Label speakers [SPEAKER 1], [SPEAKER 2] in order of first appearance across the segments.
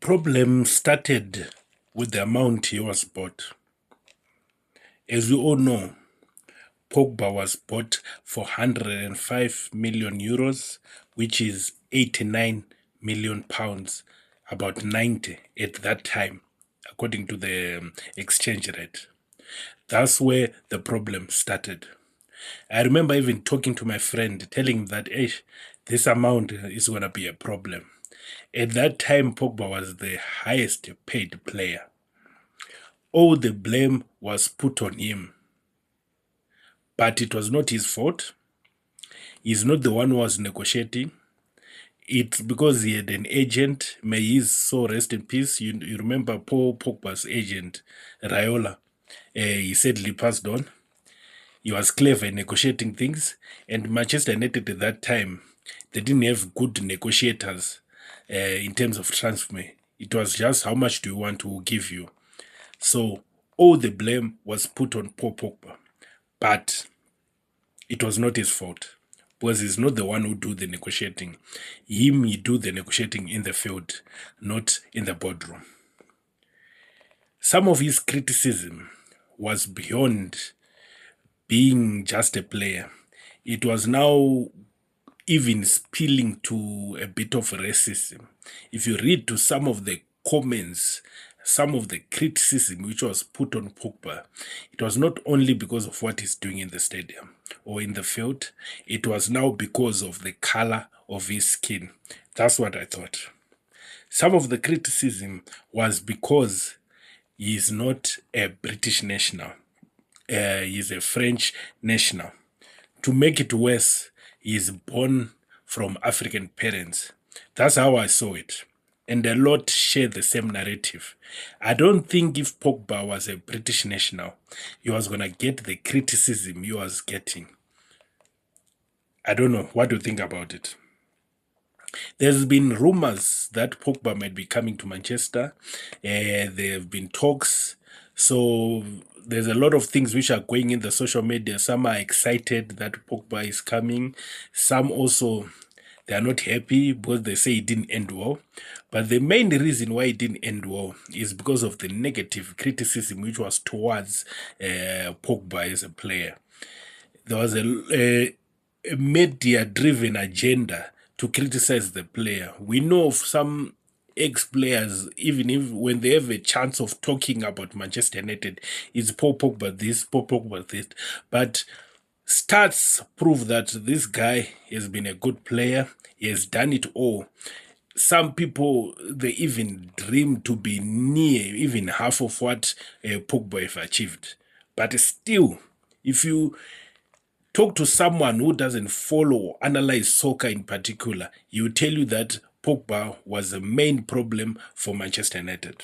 [SPEAKER 1] Problem started with the amount he was bought. As we all know, Pogba was bought for 105 million euros, which is 89 million pounds, about 90 at that time, according to the exchange rate. That's where the problem started. I remember even talking to my friend, telling him that this amount is going to be a problem. At that time, Pogba was the highest paid player. All the blame was put on him. But it was not his fault. He's not the one who was negotiating. It's because he had an agent. May his soul rest in peace. You remember Paul Pogba's agent, Raiola. He sadly passed on. He was clever in negotiating things. And Manchester United at that time, they didn't have good negotiators in terms of transfer. It was just how much do you want to give you. So all the blame was put on Paul Pogba. But it was not his fault, because he's not the one who do the negotiating. He do the negotiating in the field, not in the boardroom. Some of his criticism was beyond being just a player. It was now even spilling to a bit of racism. If you read to some of the comments, some of the criticism which was put on Pogba, it was not only because of what he's doing in the stadium or in the field, it was now because of the color of his skin. That's what I thought. Some of the criticism was because he is not a British national. He's a French national. To make it worse, he is born from African parents. That's how I saw it. And a lot share the same narrative. I don't think if Pogba was a British national, he was going to get the criticism he was getting. I don't know. What do you think about it? There's been rumors that Pogba might be coming to Manchester. There have been talks. So there's a lot of things which are going in the social media. Some are excited that Pogba is coming. Some also, they are not happy because they say it didn't end well. But the main reason why it didn't end well is because of the negative criticism which was towards Pogba as a player. There was a media-driven agenda to criticize the player. We know of some ex-players, even if when they have a chance of talking about Manchester United, it's Paul Pogba this, Paul Pogba this. But stats prove that this guy has been a good player. He has done it all. Some people, they even dream to be near even half of what Pogba have achieved. But still, if you talk to someone who doesn't follow or analyze soccer in particular, he will tell you that Pogba was the main problem for Manchester United.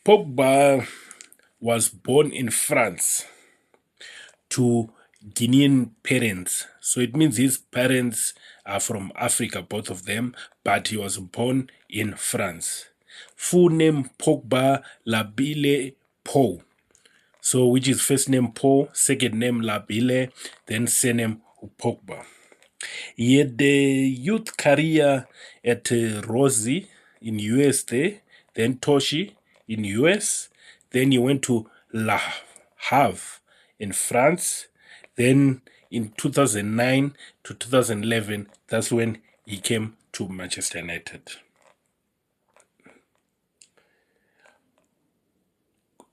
[SPEAKER 1] Pogba was born in France to Guinean parents. So it means his parents are from Africa, both of them, but he was born in France. Full name Pogba Labile Paul. So which is first name Paul, second name Labile, then surname Pogba. He had a youth career at Rosie in US there, then Toshi in US, then he went to Le Havre in France, then in 2009 to 2011, that's when he came to Manchester United.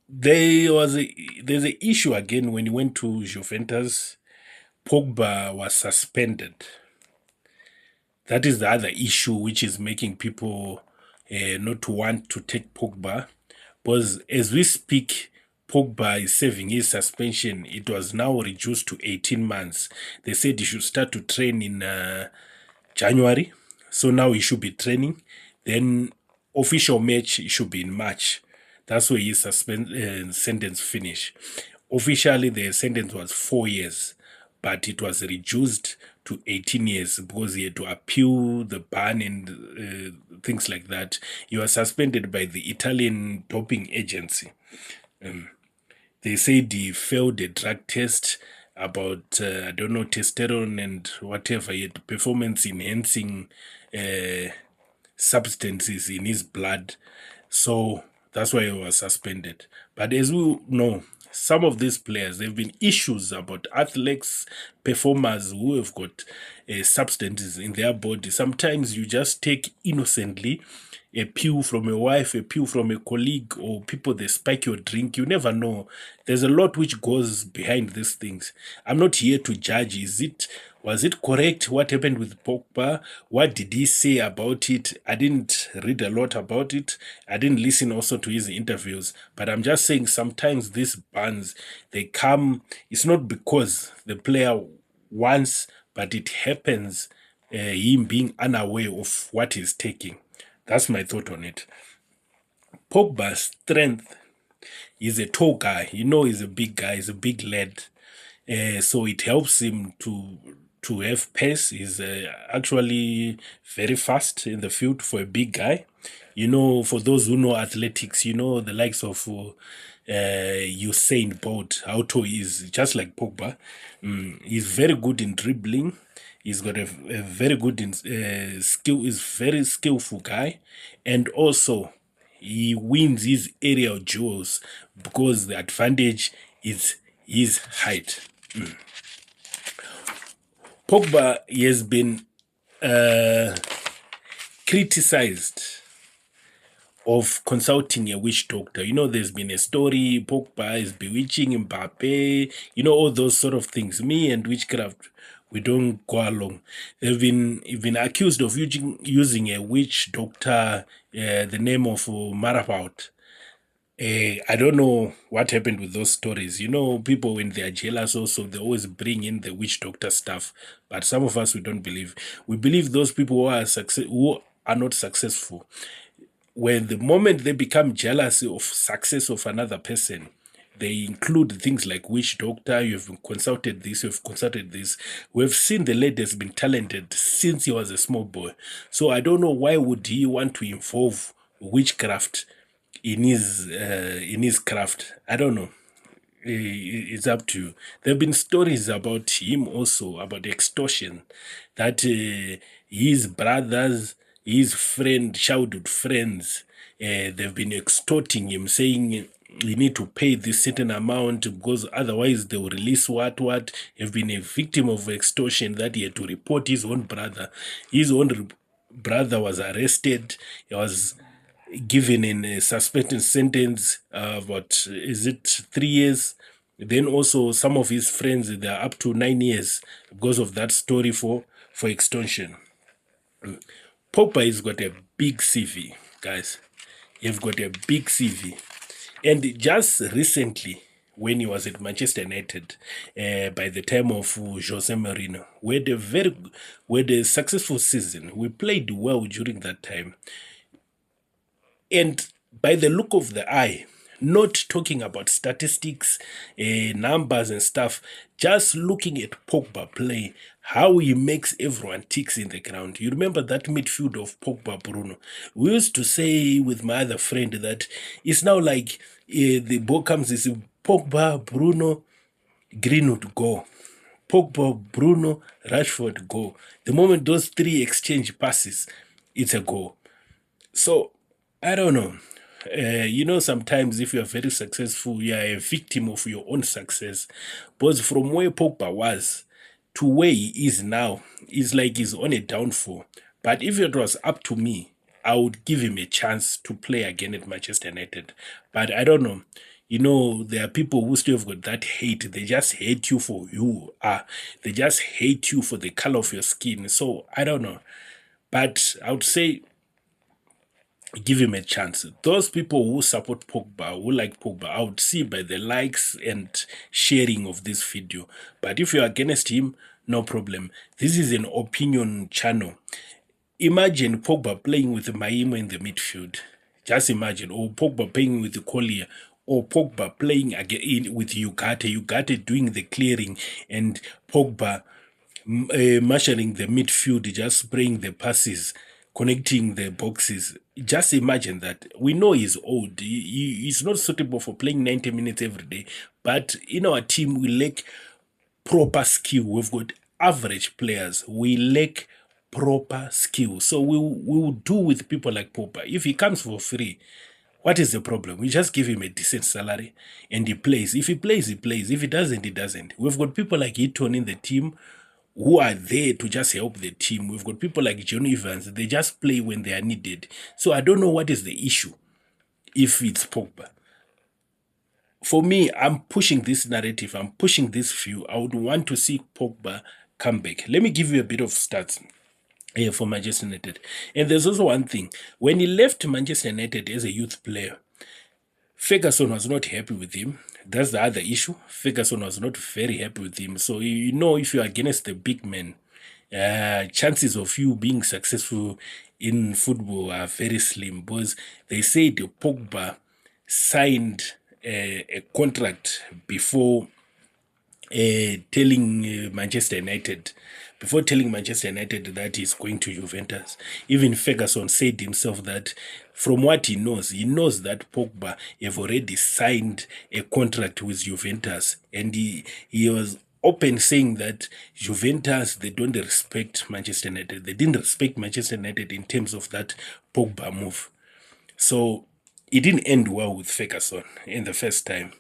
[SPEAKER 1] There's an issue again when he went to Juventus. Pogba was suspended. That is the other issue which is making people not want to take Pogba. Because as we speak, Pogba is serving his suspension. It was now reduced to 18 months. They said he should start to train in January. So now he should be training. Then official match, he should be in March. That's where his sentence finished. Officially, the sentence was 4 years, but it was reduced to 18 years because he had to appeal the ban and things like that. He was suspended by the Italian doping agency. They said he failed a drug test about I don't know, testosterone and whatever, yet performance enhancing substances in his blood. So that's why he was suspended. But as we know, some of these players, there have been issues about athletes, performers who have got substances in their body. Sometimes you just take innocently a pew from a wife, a pew from a colleague, or people they spike your drink. You never know. There's a lot which goes behind these things. I'm not here to judge. Was it correct what happened with Pogba? What did he say about it? I didn't read a lot about it. I didn't listen also to his interviews. But I'm just saying sometimes these bans, they come, it's not because the player wants, but it happens him being unaware of what he's taking. That's my thought on it. Pogba's strength, he's a tall guy. You know, he's a big guy. He's a big lad. So it helps him to have pace. He's actually very fast in the field for a big guy. You know, for those who know athletics, you know the likes of Usain Bolt, how tall he is, just like Pogba. He's very good in dribbling. He's got a very good skill. He's very skillful guy, and also he wins his aerial duels because the advantage is his height. Pogba has been criticized of consulting a witch doctor. You know, there's been a story, Pogba is bewitching Mbappe, you know, all those sort of things. Me and witchcraft, we don't go along. They've been accused of using a witch doctor, the name of Marabout. I don't know what happened with those stories. You know, people when they are jealous also, they always bring in the witch doctor stuff. But some of us, we don't believe. We believe those people who are not successful. When the moment they become jealous of success of another person, they include things like witch doctor, you've consulted this, you've consulted this. We've seen the lady has been talented since he was a small boy. So I don't know why would he want to involve witchcraft in his craft. I don't know. It's up to you. There have been stories about him also, about extortion, that his brothers, his childhood friends, they've been extorting him, saying you need to pay this certain amount because otherwise they will release what. Have been a victim of extortion that he had to report his own brother. His own brother was arrested. He was given in a suspended sentence about, is it 3 years? Then also some of his friends, they're up to 9 years because of that story for extortion. Pogba has got a big CV, guys. You've got a big CV. And just recently, when he was at Manchester United, by the time of Jose Mourinho, we had a successful season. We played well during that time. And by the look of the eye, not talking about statistics, numbers and stuff, just looking at Pogba play, how he makes everyone ticks in the ground. You remember that midfield of Pogba, Bruno? We used to say with my other friend that it's now like the ball comes, it's Pogba, Bruno, Greenwood, go. Pogba, Bruno, Rashford, go. The moment those three exchange passes, it's a goal. So, I don't know. You know, sometimes if you are very successful, you are a victim of your own success. But from where Pogba was to where he is now, it's like he's on a downfall. But if it was up to me, I would give him a chance to play again at Manchester United. But I don't know. You know, there are people who still have got that hate. They just hate you for who you are. They just hate you for the color of your skin. So I don't know. But I would say give him a chance. Those people who support Pogba, who like Pogba, I would see by the likes and sharing of this video. But if you're against him, no problem. This is an opinion channel. Imagine Pogba playing with Maimo in the midfield. Just imagine. Or Pogba playing with Collier. Or Pogba playing again with Ugarte. Ugarte doing the clearing. And Pogba marshalling the midfield, just spraying the passes, connecting the boxes. Just imagine that. We know he's old. He's not suitable for playing 90 minutes every day. But in our team, we lack proper skill. We've got average players. We lack proper skill. So we will do with people like Pogba. If he comes for free, what is the problem? We just give him a decent salary and he plays. If he plays, he plays. If he doesn't, he doesn't. We've got people like Eton in the team who are there to just help the team. We've got people like John Evans. They just play when they are needed. So I don't know what is the issue if it's Pogba. For me, I'm pushing this narrative. I'm pushing this view. I would want to see Pogba come back. Let me give you a bit of stats here for Manchester United. And there's also one thing. When he left Manchester United as a youth player, Ferguson was not happy with him. That's the other issue. Ferguson was not very happy with him. So, you know, if you're against the big man, chances of you being successful in football are very slim, because they say the Pogba signed a contract before telling Manchester United that he's going to Juventus. Even Ferguson said himself that from what he knows that Pogba have already signed a contract with Juventus, and he was open saying that Juventus, they don't respect Manchester United. They didn't respect Manchester United in terms of that Pogba move. So it didn't end well with Ferguson in the first time.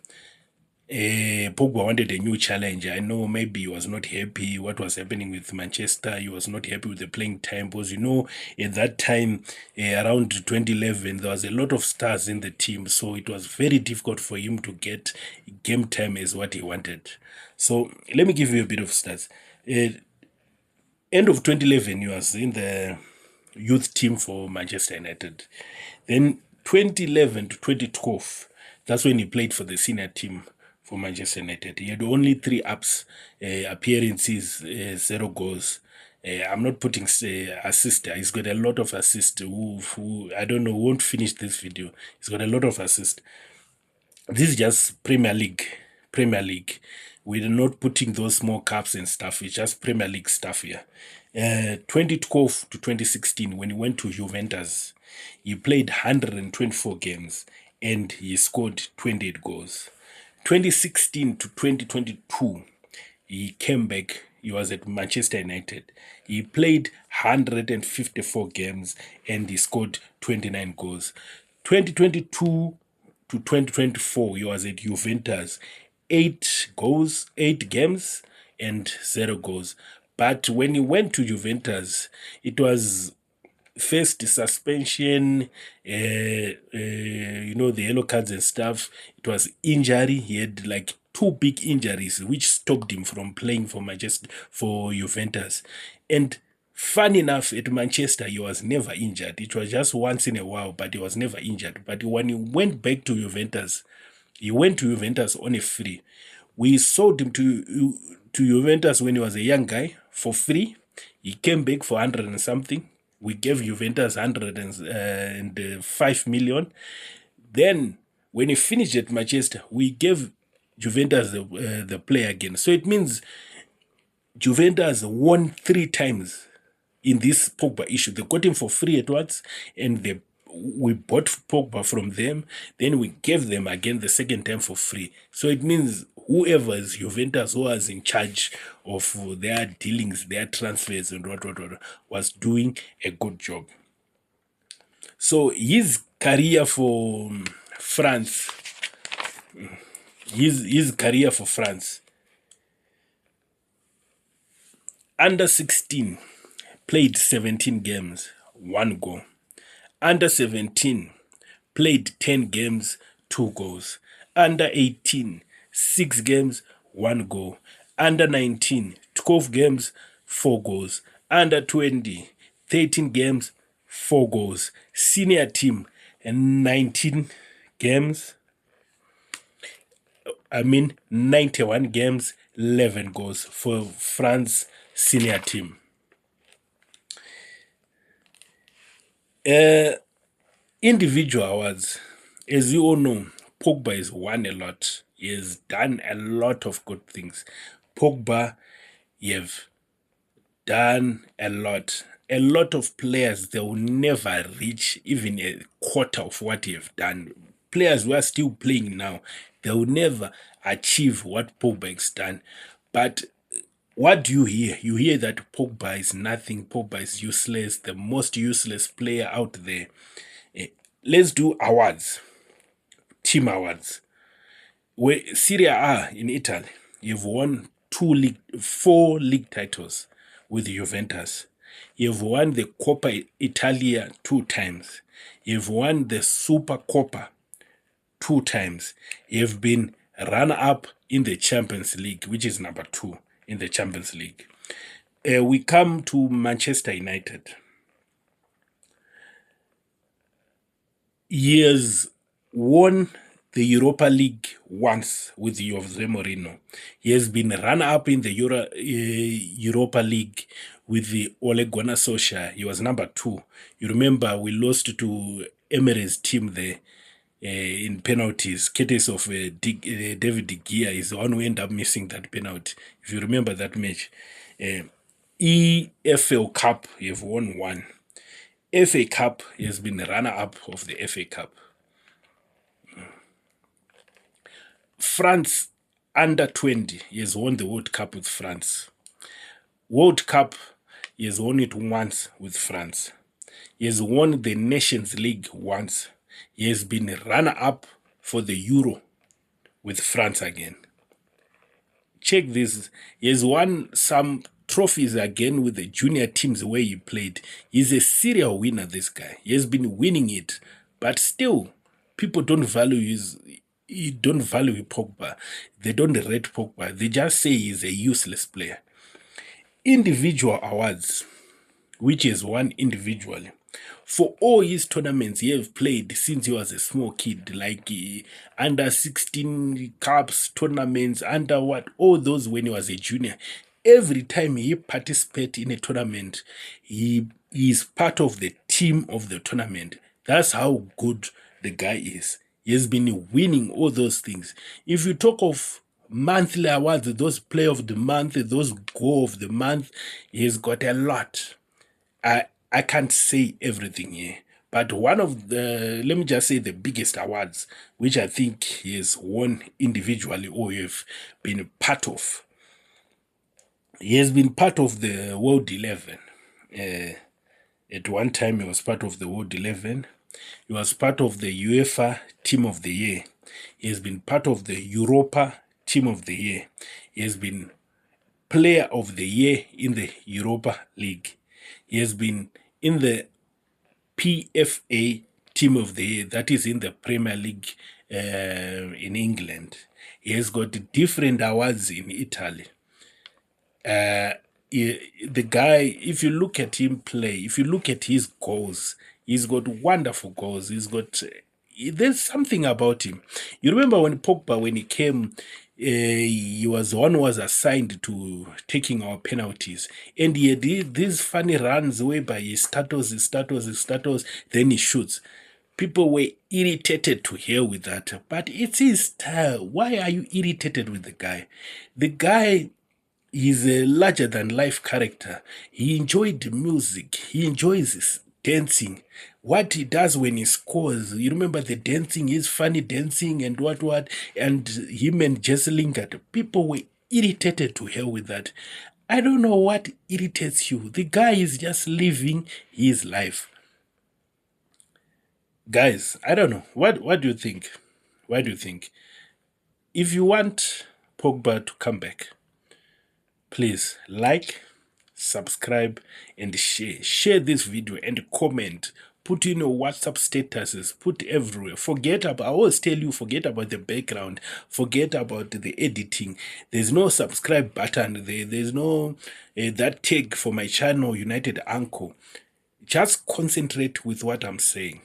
[SPEAKER 1] Pogba wanted a new challenge. I know maybe he was not happy what was happening with Manchester. He was not happy with the playing time, because, you know, at that time, around 2011, there was a lot of stars in the team. So it was very difficult for him to get game time as what he wanted. So let me give you a bit of stats. End of 2011, he was in the youth team for Manchester United. Then 2011 to 2012, that's when he played for the senior team for Manchester United. He had only 3 appearances, 0 goals. I'm not putting assist. He's got a lot of assists. Who I don't know, won't finish this video. He's got a lot of assists. This is just Premier League. We're not putting those small cups and stuff. It's just Premier League stuff here. 2012 to 2016, when he went to Juventus, he played 124 games and he scored 28 goals. 2016 to 2022, he came back. He was at Manchester United. He played 154 games and he scored 29 goals. 2022 to 2024, he was at Juventus. 8 goals, 8 games, and 0 goals. But when he went to Juventus, it was first suspension, you know, the yellow cards and stuff. It was injury. He had like 2 big injuries, which stopped him from playing for Juventus. And fun enough, at Manchester, he was never injured. It was just once in a while, but he was never injured. But when he went back to Juventus, he went to Juventus on a free. We sold him to Juventus when he was a young guy for free. He came back for 100 and something. We gave Juventus 105 million. Then, when he finished at Manchester, we gave Juventus the player again. So it means Juventus won 3 times in this Pogba issue. They got him for free at once, and we bought Pogba from them. Then we gave them again the second time for free. So it means whoever is Juventus who was in charge of their dealings, their transfers, and what was doing a good job. So his career for France, under 16, played 17 games, 1 goal. Under 17, played 10 games, 2 goals. Under 18, 6 games, 1 goal. Under 19, 12 games, 4 goals. Under 20, 13 games, 4 goals. Senior team, 19 games. 91 games, 11 goals for France senior team. Individual awards. As you all know, Pogba has won a lot. He has done a lot of good things. Pogba, you have done a lot. A lot of players, they will never reach even a quarter of what you have done. Players who are still playing now, they will never achieve what Pogba has done. But What do you hear? You hear that Pogba is nothing, Pogba is useless, the most useless player out there. Let's do awards, team awards. Where Serie A in Italy, you've won 4 league titles with Juventus. You've won the Coppa Italia 2 times. You've won the Super Coppa 2 times. You've been runner-up in the Champions League, which is number 2 in the Champions League. We come to Manchester United. He has won the Europa League once with Jose Mourinho. He has been runner-up in the Europa League with the Ole Gunnar Solskjaer. He was number 2. You remember we lost to Emirates team there in penalties. Case of David De Gea is the one who ended up missing that penalty. If you remember that match. EFL Cup, he have won 1. FA Cup, he has been the runner-up of the FA Cup. France under 20, he has won the World Cup with France. World Cup, he has won it once with France. He has won the Nations League once. He has been a runner-up for the Euro with France again. Check this. He has won some trophies again with the junior teams where he played. He's a serial winner, this guy. He has been winning it. But still, people don't value Pogba. They don't rate Pogba. They just say he's a useless player. Individual awards, which is won individually. For all his tournaments he have played since he was a small kid, like under 16 cups tournaments, under all those when he was a junior. Every time he participates in a tournament, he is part of the team of the tournament. That's how good the guy is. He has been winning all those things. If you talk of monthly awards, those play of the month, those goal of the month, he's got a lot. I can't say everything here, but one of the, let me just say the biggest awards, which I think he has won individually or have been part of. He has been part of the World 11. At one time, he was part of the World 11. He was part of the UEFA Team of the Year. He has been part of the Europa Team of the Year. He has been Player of the Year in the Europa League. He has been in the PFA Team of the Year, that is in the Premier League in England. He has got different awards in Italy. The guy, if you look at him play, if you look at his goals, he's got wonderful goals. There's something about him. You remember when Pogba, when he came, he was one who was assigned to taking our penalties, and he did these funny runs whereby he stutters, then he shoots. People were irritated to hear with that, but it's his style. Why are you irritated with the guy? The guy is a larger-than-life character. He enjoyed music. He enjoys his dancing. What he does when he scores, you remember the dancing, his funny dancing and what, and him and Jesse Lingard. People were irritated to hell with that. I don't know what irritates you. The guy is just living his life. Guys, I don't know. What do you think? What do you think? If you want Pogba to come back, please like, subscribe, and share. Share this video and comment. Put in your WhatsApp statuses. Put everywhere. I always tell you, forget about the background. Forget about the editing. There's no subscribe button. There's no that tag for my channel, United Uncle. Just concentrate with what I'm saying.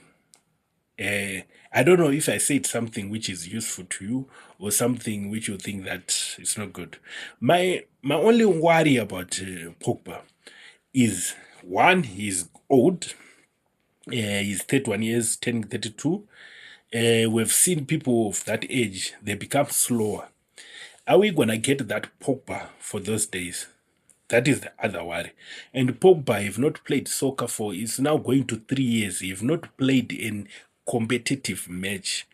[SPEAKER 1] I don't know if I said something which is useful to you or something which you think that is not good. My only worry about Pogba is, one, he's old. He's 31 years, turning 32. We've seen people of that age, they become slower. Are we going to get that Pogba for those days? That is the other worry. And Pogba have not played soccer it's now going to 3 years. He have not played in competitive match.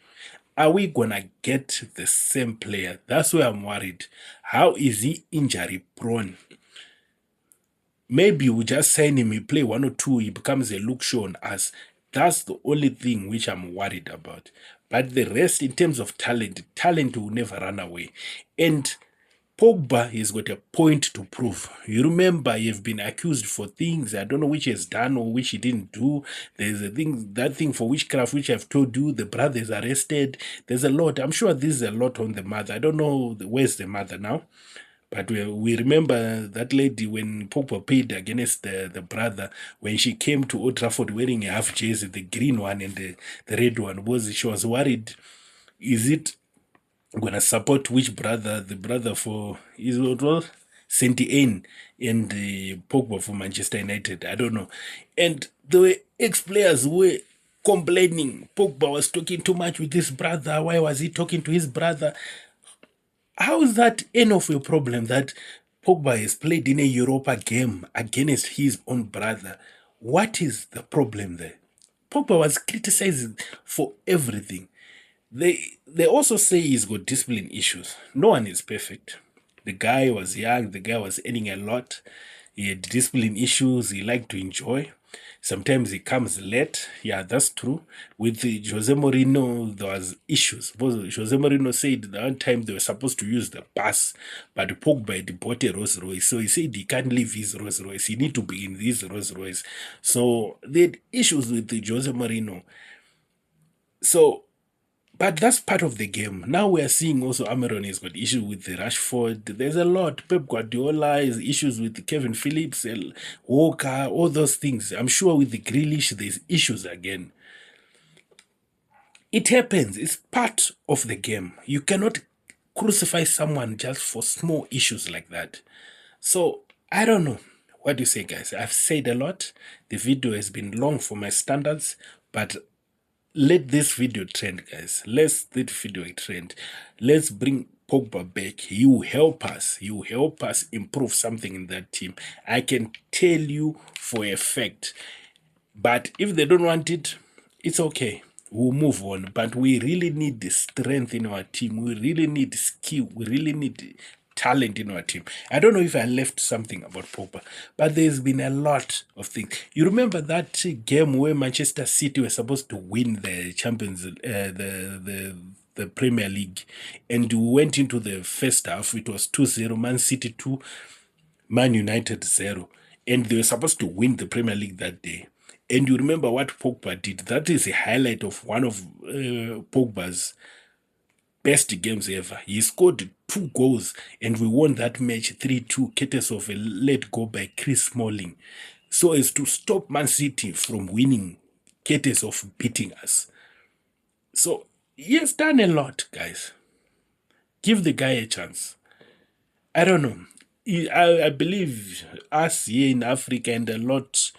[SPEAKER 1] Are we gonna get the same player? That's where I'm worried. How is he injury prone? Maybe we just sign him, he play one or two, he becomes a look show on us. That's the only thing which I'm worried about. But the rest, in terms of talent will never run away. And Pogba has got a point to prove. You remember, you've been accused for things I don't know which he has done or which he didn't do. There's a thing, that thing for witchcraft which I've told you. The brother is arrested. There's a lot. I'm sure there's a lot on the mother. I don't know where's the mother now. But we remember that lady when Pogba paid against the brother, when she came to Old Trafford wearing a half jersey, the green one and the red one, she was worried, is it going to support which brother? The brother for, is it well, Saint-Étienne and Pogba for Manchester United. I don't know. And the ex-players were complaining. Pogba was talking too much with his brother. Why was he talking to his brother? How is that any of your problem that Pogba has played in a Europa game against his own brother? What is the problem there? Pogba was criticized for everything. They also say he's got discipline issues. No one is perfect. The guy was young, the guy was earning a lot. He had discipline issues, he liked to enjoy. Sometimes he comes late. Yeah, that's true. With Jose Mourinho, there was issues. Jose Mourinho said the one time they were supposed to use the bus, but Pogba had bought a Rolls Royce. So he said he can't leave his Rolls Royce. He need to be in this Rolls Royce. So they had issues with Jose Mourinho. So, but that's part of the game. Now we are seeing also Amaron has got issues with the Rashford. There's a lot. Pep Guardiola has issues with Kevin Phillips, Walker, all those things. I'm sure with the Grealish, there's issues again. It happens. It's part of the game. You cannot crucify someone just for small issues like that. So, I don't know. What do you say, guys? I've said a lot. The video has been long for my standards, but let this video trend, guys. Let's this video trend. Let's bring Pogba back. He will help us. He will help us improve something in that team. I can tell you for a fact. But if they don't want it, it's okay. We'll move on. But we really need the strength in our team. We really need skill. We really need talent in our team. I don't know if I left something about Pogba, but there's been a lot of things. You remember that game where Manchester City were supposed to win the the Premier League, and we went into the first half. It was 2-0, Man City 2, Man United 0, and they were supposed to win the Premier League that day. And you remember what Pogba did. That is a highlight of one of Pogba's best games ever. He scored 2 goals and we won that match 3-2, courtesy of a late goal by Chris Smalling, so as to stop Man City from winning, courtesy of beating us. So he has done a lot, guys. Give the guy a chance. I don't know. I believe us here in Africa and a lot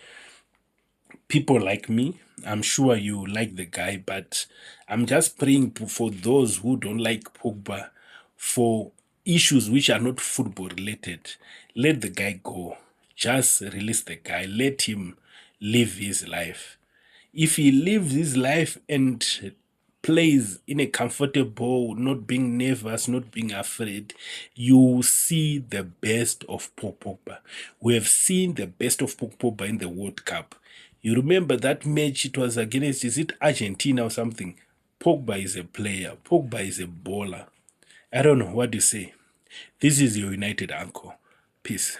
[SPEAKER 1] people like me, I'm sure you like the guy, but I'm just praying for those who don't like Pogba for issues which are not football related. Let the guy go. Just release the guy. Let him live his life. If he lives his life and plays in a comfortable, not being nervous, not being afraid, you see the best of Paul Pogba. We have seen the best of Paul Pogba in the World Cup. You remember that match, it was against, is it Argentina or something? Pogba is a player. Pogba is a baller. I don't know. What do you say? This is your United uncle. Peace.